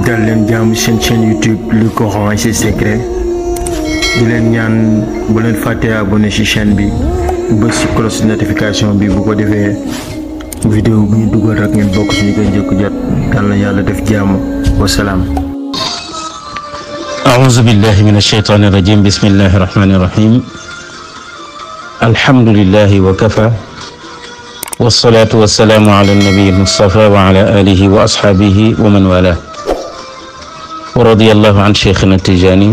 dal leen jaamu seen chaîne YouTube Le Coran et ses secrets di leen ñaan bu leen fàtte abonné ci chaîne bi bës ci cloche de notification bi bu ko defee vidéo bu ñu dugal rek ngeen bokk ci ñu koy njëkk jot yal na yàlla def jàmm wasalaam. أعوذ بالله من الشيطان الرجيم بسم الله الرحمن الرحيم الحمد لله وكفى والصلاة والسلام على النبي المصطفى وعلى آله وأصحابه ومن والاه ورضي الله عن شيخنا التجاني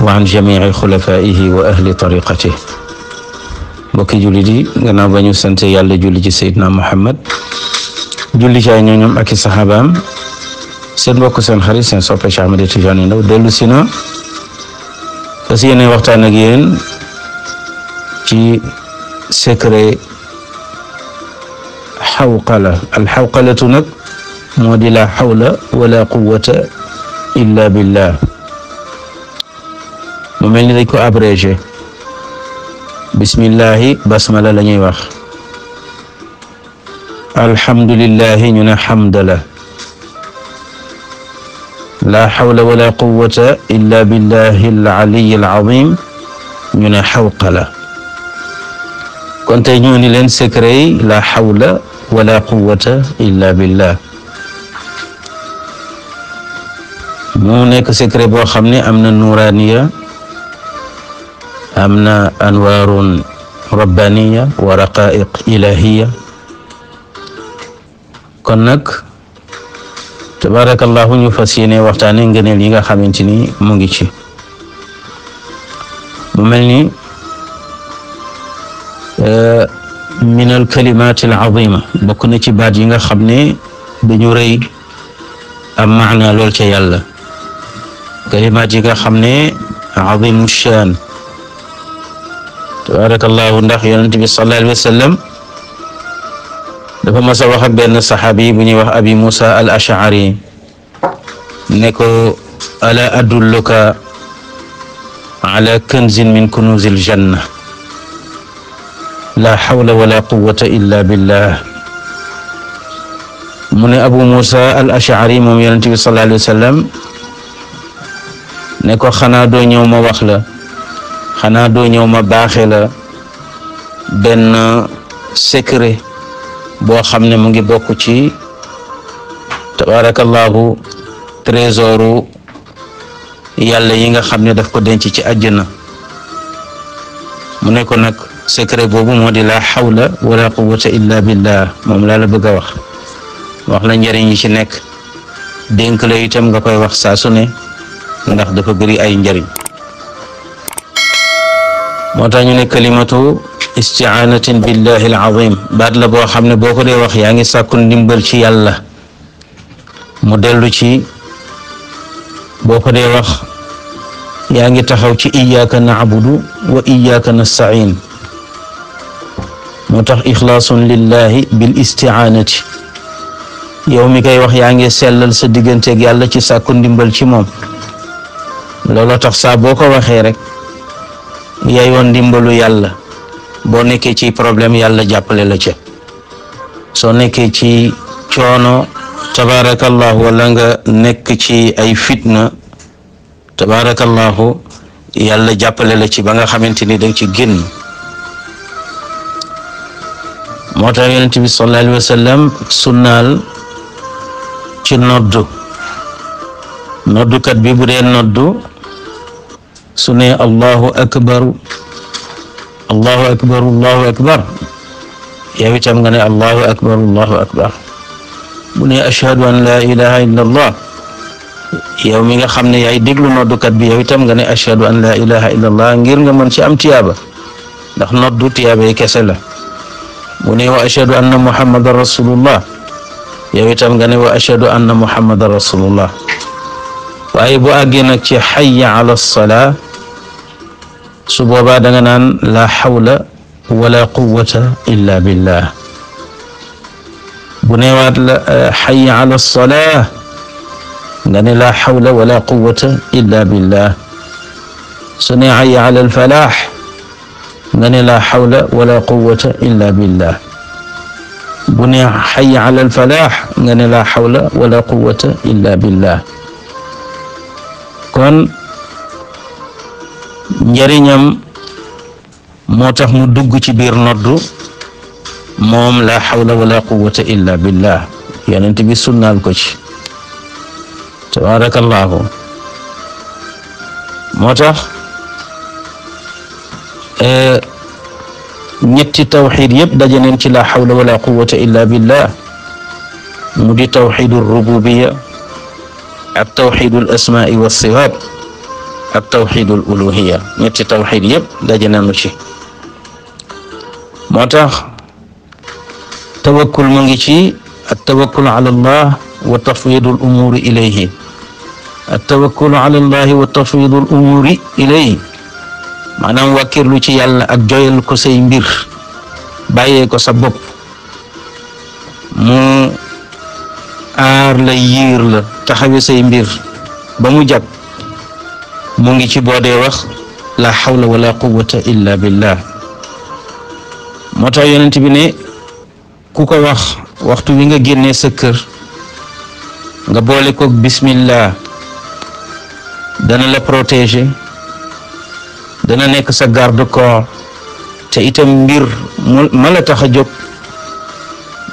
وعن جميع خلفائه وأهل طريقته. mbokki jullit yi gannaaw ba ñu sant yàlla julli ci Seydina Muhammad julli ci ay ñoñam ak i saxaabaam seen mbokk seen xarit seen soppe Cheikh Ahmed Tidiane Ndao dellu si na fas yéene waxtaan ak yéen ci secret xawqala alxawqalatu nag moo di la xawla wala quwwata illa billah mu mel ni dañ ko abrégé bismillahi basmala la ñuy wax alhamdulillahi ñu ne xamdala la xawla wala quwwata illa billahi al-aliyyi al-azim ñu ne xawqala kon tey ñoo ni leen secret yi la xawla wala quwwata illa billah mu nekk secret boo xam ne am na nuuraniya am na anwaarun rabbaniya wa raqaiq ilahiya kon nag tabarakallahu ñu fas yéene waxtaane ngëneel yi nga xamante ni mu ngi ci mu mel ni min al kalimat al azima bokk na ci baat yi nga xam ne dañu rëy am maana lool ca yàlla kalimat yi nga xam ne azimu shaan tabarakallahu ndax yonent bi sallallahu alayhi wa sallam dafa mas a wax ak benn saxaabi bu ñuy wax abi Musa al Ash'ari ne ko ala adulluka ala kanzin min kunuzil janna la hawla wala quwwata illa billah mu ne abu Musa al Ash'ari moom yonent bi sallallahu alayhi wa sallam ne ko xanaa doo ñëw ma wax la xanaa doo ñëw ma baaxe la benn secret boo xam ne mu ngi bokk ci tabarakallahu trésoru yàlla yi nga xam ne daf ko denc ci àjjana mu ne ko nag secret boobu moo di la hawla wala quwwata illa billah moom laa la bëgg a wax la njëriñ yi ci nekk dénk la itam nga koy wax saa su ne ndax dafa bëri ay njëriñ moo tax ñu ne kalimatu isti'aanatin billahi al-azim baat la boo xam ne boo ko dee wax yaa ngi sàkku ndimbal ci yàlla mu dellu ci boo ko dee wax yaa ngi taxaw ci iyyaka na'budu wa iyyaka nasta'in moo tax ixlaasun lillahi bil isti'aanati yow mi koy wax yaa ngi sellal sa digganteeg yàlla ci sàkku ndimbal ci moom looloo tax saa boo ko waxee rek yaay woon ndimbalu yàlla boo nekkee ci problème yàlla jàppale la ca soo nekkee ci coono tabarakallahu wala nga nekk ci ay fitna tabarakallahu yàlla jàppale la ci ba nga xamante ni danga ci génn moo tax yonent bi sallallahu alayhi wa sallam sunnaal ci noddukat bi bu dee noddu su ne allahu akbaru allahu akbar allahu akbar yow itam nga ne allahu akbar allahu akbar bu ne ashhadu an la ilaha illa allah yow mi nga xam ne yaay déglu noddukat bi yow itam nga ne ashhadu an la ilaha illa allah ngir nga mën ci am tiyaaba ndax noddu tiyaaba yi kese la bu ne wa ashhadu anna muhammadan rasulullah yow itam nga ne wa ashhadu anna muhammadan rasulullah waaye bu àggee nag ci hayya ala salaa su boobaa da nga naan la hawla wala quwwata illa billah bu neewaat la hayya ala salaa nga ne la hawla wala quwwata illa billah su ne hayya ala al falah nga ne la hawla wala quwwata illa billah bu ne hayya ala al falaax nga ne la hawla wala quwwata illa billah. kon njariñam moo tax mu dugg ci biir noddu moom la hawla wala quwwata illa billah, yonent bi sunnaal ko ci. tabarakallahu. moo tax ñetti tawxid yëpp daje nañ ci la hawla wala quwwata illa billah, mu di tawxidu rububiya ak tawxidul asmaai wa sifaat ak tawxidul uluhiya. ñetti tawxid yëpp daje nañu ci. moo tax tawakkul mu ngi ci at tawakkul ala allah wa tafwidul umuri ilayhi. at tawakkul ala allah wa tafwidul umuri ilayhi maanaam wàkkirlu ci yàlla ak joyal ko say mbir, bàyyee ko sa bopp, mu aar la, yiir la, taxawe say mbir ba mu jag, mu ngi ci boo dee wax la hawla wala quwwata illa billah. moo tax yonent bi ne ku ko wax waxtu wi nga génnee sa kër nga boole ko bismillah, dana la protéger, dana nekk sa garde corps, te itam mbir ma la tax a jóg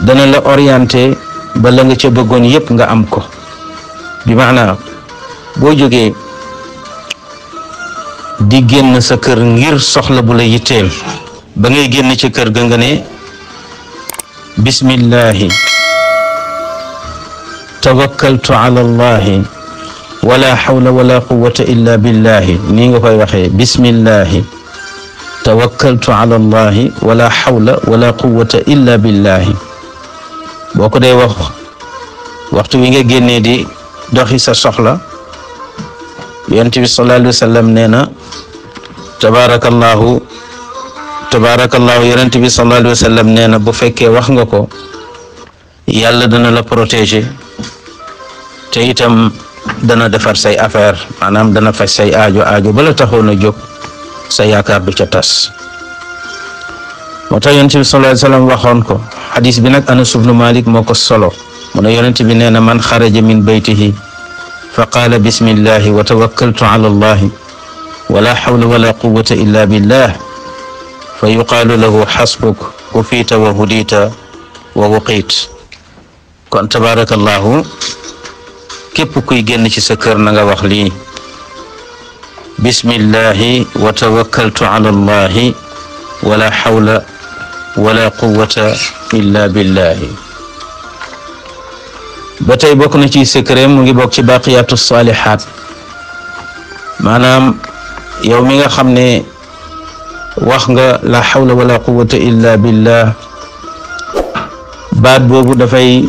dana la orienté ba la nga ca bëggoon yépp nga am ko. bi maanaam boo jógee di génn sa kër ngir soxla bu la yitteel, ba ngay génn ci kër ga nga ne bismillahi tawakkaltu ala allahi wala hawla wala quwwata illa billahi. nii nga koy waxee bismillahi tawakkaltu ala allahi wala hawla wala quwwata illa billahi. boo ko dee wax waxtu wi nga génnee di doxi sa soxla, yonent bi sallallahu alayhi wa sallam nee na tabarakallahu yonent bi sallallahu alayhi wa sallam nee na bu fekkee wax nga ko yàlla dana la protéger, te itam dana defar say affaire, maanaam dana faj say aajo bala taxoon a jóg sa yaakaar du ca tas. moo tax yonent bi sallallahu alayhi wa sallam waxoon ko. xadis bi nag Anas ibnu Malik moo ko solo. mu ne yonent bi nee na man xaraja min baytihi fa qaala bismillahi wa tawakkaltu ala allahi wala hawla wala quwwata illa billah fa yuqaalu lahu xasbuk kufiita wa hudiita wa wuqiit. kon tabarakallahu képp kuy génn ci sa kër na nga wax lii bismillahi wa tawakkaltu ala allahi wala hawla wala quwwata illa billahi. ba tey bokk na ci secret mu ngi bokk ci baqiyatu salihat, maanaam yow mi nga xam ne wax nga la hawla wala quwwata illa billah, baat boobu dafay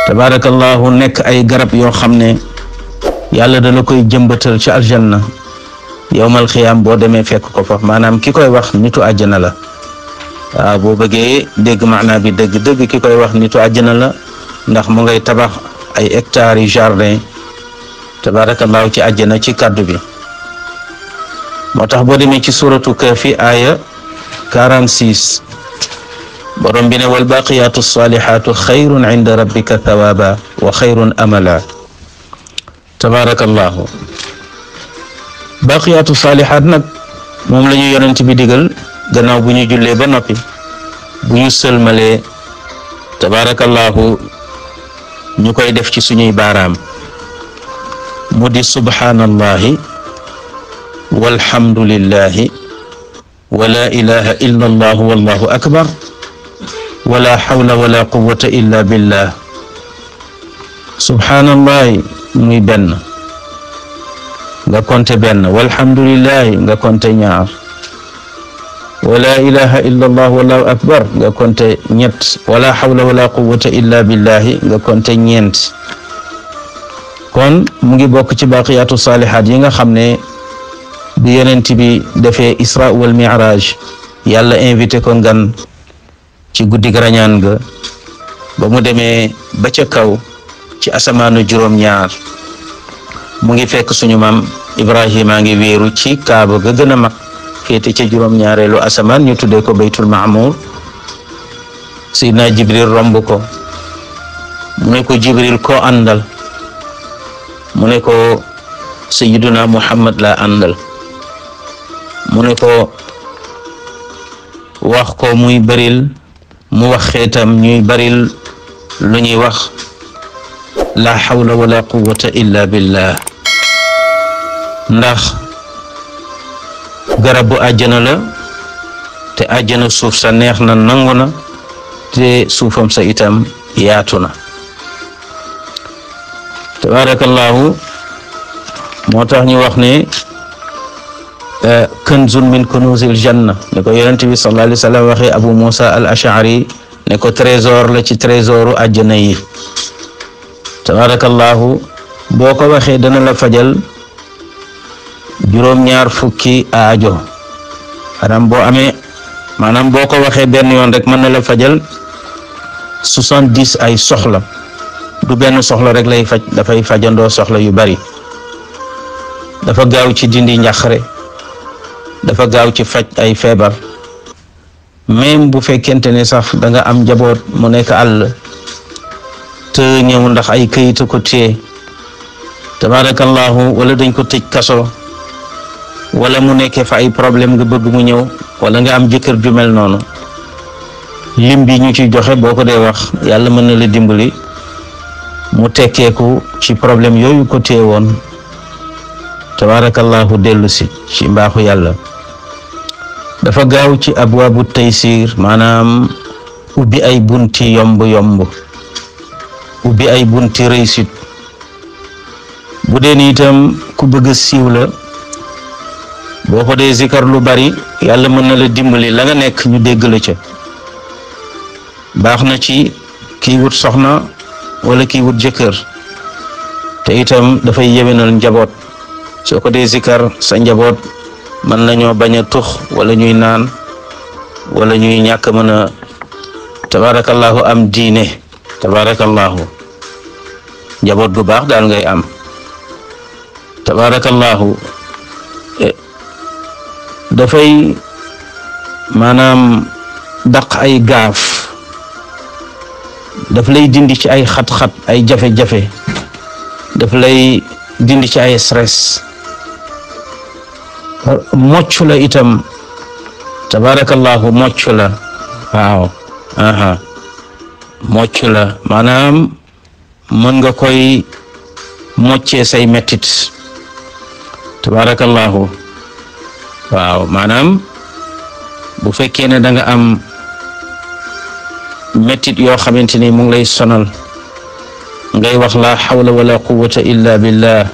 tabarakallahu nekk ay garab yoo xam ne yàlla dala koy jëmbatal ci aljanna yawmal xiyaam boo demee fekk ko fa. maanaam ki koy wax nitu àjjana la. waaw boo bëggee dégg maanaa bi dëgg ki koy wax nitu àjjana la, ndax mu ngay tabax ay hectares yu jardin tabarakallahu ci àjjana ci kàddu bi. moo tax boo demee ci suratu Kahfi aaya 46 borom bi ne wal baqiyatu salihatu xayrun inda rabbika thawaba wa xayrun amala. tabarakallahu baqiyatu salihat nag moom la ñu yonent bi digal gannaaw bu ñu jullee ba noppi, bu ñu sëlmalee tabarakallahu ñu koy def ci suñuy baaraam, mu di subhanallahi walhamdulillahi wala ilaha illa allah wallahu akbar wala hawla wala quwwata illa billah. subhanallahi muy benn nga konte benn, walhamdulillahi nga konte ñaar, wala ilaha illa allah wallahu akbar nga konte ñett, wala hawla wala quwwata illa billahi nga konte ñeent. kon mu ngi bokk ci baqiyatu salihat yi nga xam ne bi yonent bi defee isra wal mi'raj yàlla invité ko ngan ci guddi rañaan ga, ba mu demee ba ca kaw ci asamaanu juróom-ñaar mu ngi fekk suñu maam Ibrahima ngi wéeru ci kaaba ga gën a mag féete ca juróom-ñaareelu asamaan ñu tuddee ko baytul ma'mur. Seydina Jibril romb ko mu ne ko Jibril koo àndal mu ne ko Sayyiduna Muhammad la àndal mu ne ko wax ko muy baril mu wax xeetam ñuy baril lu ñuy wax la hawla wala quwwata illa billah ndax garabu àjjana la te àjjana suuf sa neex na nangu na te suufam sa itam yaatu na tabarakallahu moo tax ñu wax ne kanzun min kunuzil janna ne ko yonent bi sallallahu alayhi wa sallam waxee Abu Musa al Ash'ari ne ko trésor la ci trésoru àjjana yi tabarakallahu boo ko waxee dana la fajal juróom-ñaar fukki aajo maanaam boo ko waxee benn yoon rek mën na la fajal 70 ay soxla du benn soxla rek lay faj dafay fajandoo soxla yu bari dafa gaaw ci dindi njàqare dafa gaaw ci faj ay feebar même bu fekkente ne sax da nga am njaboot mu nekk àll te ñëw ndax ay këyit ko téye tabarakallahu wala dañ ko tëj kaso wala mu nekkee fa ay problème nga bëgg mu ñëw wala nga am jëkkër ju mel noonu lim bi ñu ci joxe boo ko dee wax yàlla mën na la dimbali mu tekkeeku ci problème yooyu ko téye woon tabarakallahu dellu si ci mbaaxu yàlla dafa gaaw ci abwaabu taysir maanaam ubbi ay bunti yomb ubbi ay bunti réussite bu dee ni itam ku bëgg siiw la boo ko dee zikar lu bari yàlla mën na la dimbali la nga nekk ñu dégg la ca baax na ci kii wut soxna wala kii wut jëkkër te itam dafay yewenal njaboot soo ko dee zikar sa njaboot mën nañoo bañ a tux wala ñuy naan wala ñuy ñàkk mën a tabarakallahu am diine tabarakallahu njaboot gu baax daal ngay am tabarakallahu dafay maanaam daq ay gaaf daf lay dindi ci ay xat-xat ay jafe-jafe daf lay dindi ci ay stress mocc la itam tabarakallahu mocc la waaw mocc la maanaam mën nga koy moccee say mettit tabarakallahu waaw maanaam bu fekkee ne da nga am mettit yoo xamante ni mu ngi lay sonal ngay wax la hawla wala quwwata illa billah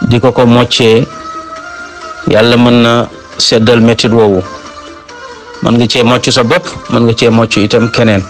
di ko moccee yàlla mën na seddal mettit woowu mën nga cee mocc sa bopp mën nga cee mocc itam keneen